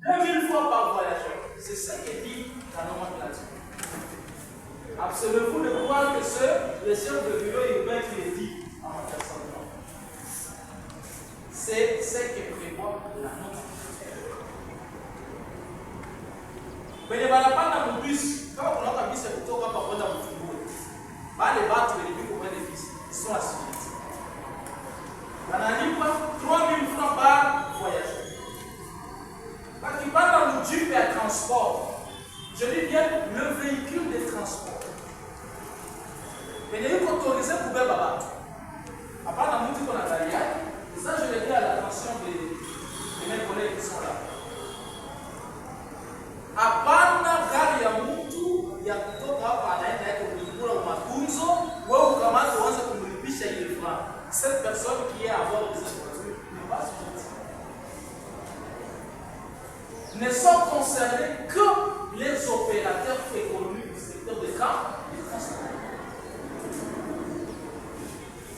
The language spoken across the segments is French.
2000 fois par voyageur. C'est ce que dit la nomenclature. Absolument de croire que c'est le chef de bureau urbain qui le dit en ma personne. Non. C'est ce que prévoit la nomenclature. Mais il n'y a pas de bus. Quand on a un bus, c'est plutôt quand on a un bus. Les battre les bus pour les bus. Ils sont assujettis. On a dit 3000 francs par voyageur. Quand tu parles dans le jeep et à transport, je dis bien le véhicule de transport. Mais il y a eu autorisé pour faire battre. À part dans le qu'on a taillé, ça je l'ai dit à l'attention de mes collègues qui sont là. À part dans il y a mutu, il y a plutôt qu'à cette personne qui est à bord de cette voiture n'est pas sujettie. Ne sont concernés que les opérateurs économiques du secteur de camp et du transport.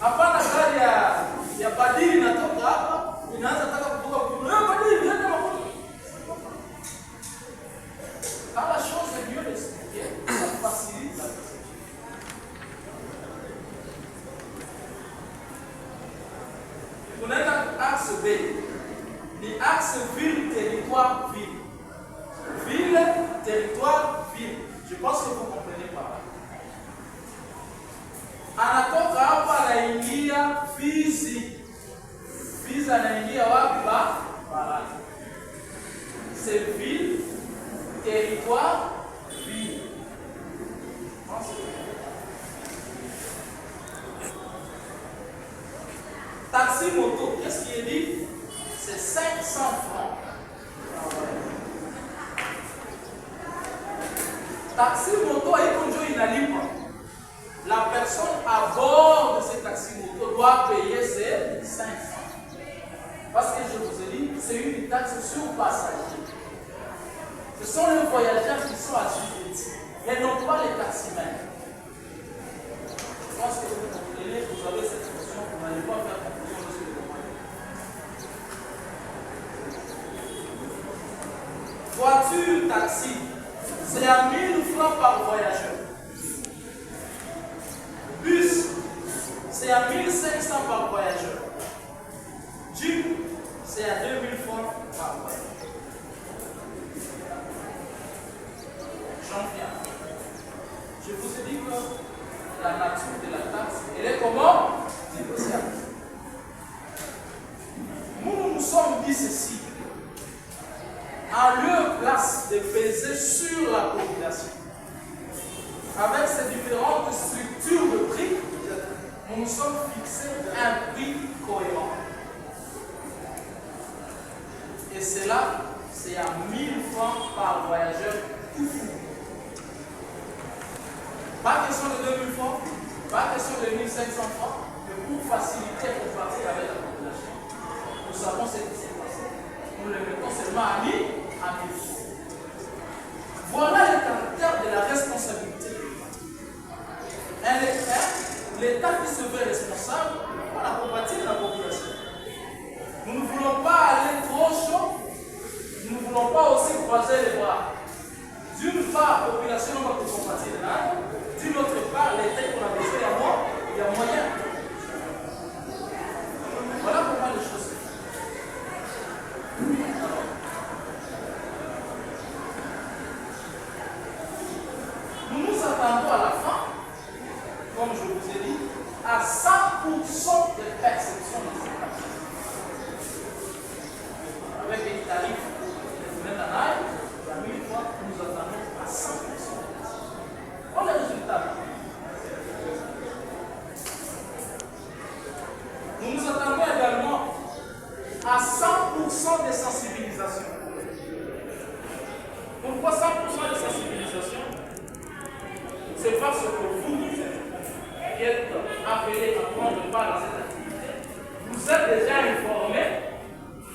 À part la gare, il y a pas dit, il n'y a pas de il n'y a pas de quand la chose est mieux expliquée, ça facilite la procédure. Vous êtes dans l'axe B, l'axe ville-territoire-ville. Ville-territoire-ville. Je pense que vous comprenez pas. Anatoka hapa anaingia Fizi. Fizi anaingia wapi ba? Baraka. C'est ville, territoire, ville. Taxi moto, qu'est-ce qui est dit? C'est 500 francs. Taxi moto, il n'allie pas. La personne à bord de ce taxi moto doit payer ses 500. Parce que je vous ai dit, c'est une taxe sur passager. Ce sont les voyageurs qui sont assujettis, et non pas les taximens. Je pense que vous comprenez, vous avez cette notion, vous n'allez pas faire confusion sur le moyen. Voiture, taxi, c'est à 1000 francs par voyageur. Bus, c'est à 1500 par voyageur. Jeep, c'est à 2000 francs par voyageur. J'en viens. Je vous ai dit que la nature de la taxe, elle est comment? Négociable. Nous sommes dit ceci. En lieu place de peser sur la population, avec ces différentes structures de prix, nous nous sommes fixés un prix cohérent. Et cela, c'est à 1000 francs par voyageur tout fou. Pas question de 2000 francs, pas question de 1500 francs, mais pour faciliter pour partir avec la population, nous savons ce qui s'est passé. Nous le mettons seulement à 1000 francs. Voilà le caractère de la responsabilité de l'État. L'État qui se fait responsable pour la combattre la population. Nous ne voulons pas aller trop chaud, nous ne voulons pas aussi croiser les bras. D'une part, la population va combattre l'État, d'une autre part, l'État qu'on a besoin il y a moyen. Voilà comment les choses se font. Nous nous attendons à la fin, comme je vous ai dit, à 100% de perception de ces taxes. Avec les tarifs de Métanaï, la 1000 fois, nous attendons à 100%. Voilà le résultat. Nous nous attendons également à 100% de sensibilisation. Pourquoi 100% de sensibilisation? C'est parce que vous qui êtes appelés à prendre part dans cette activité, vous êtes déjà informés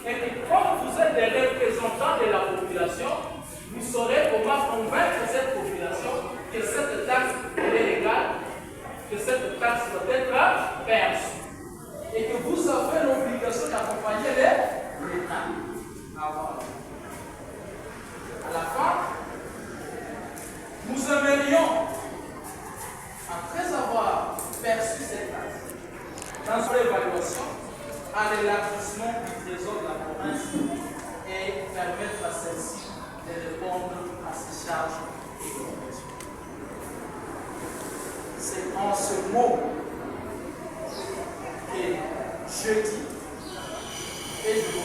et que comme vous êtes des représentants de la population, vous saurez comment convaincre cette population que cette taxe est légale, que cette taxe doit être perçue et que vous avez l'obligation d'accompagner l'État. veillons, après avoir perçu cette taxe, dans son évaluation, à l'élargissement du trésor de la province et permettre à celle-ci de répondre à ses charges économiques. C'est en ce mot que je dis et je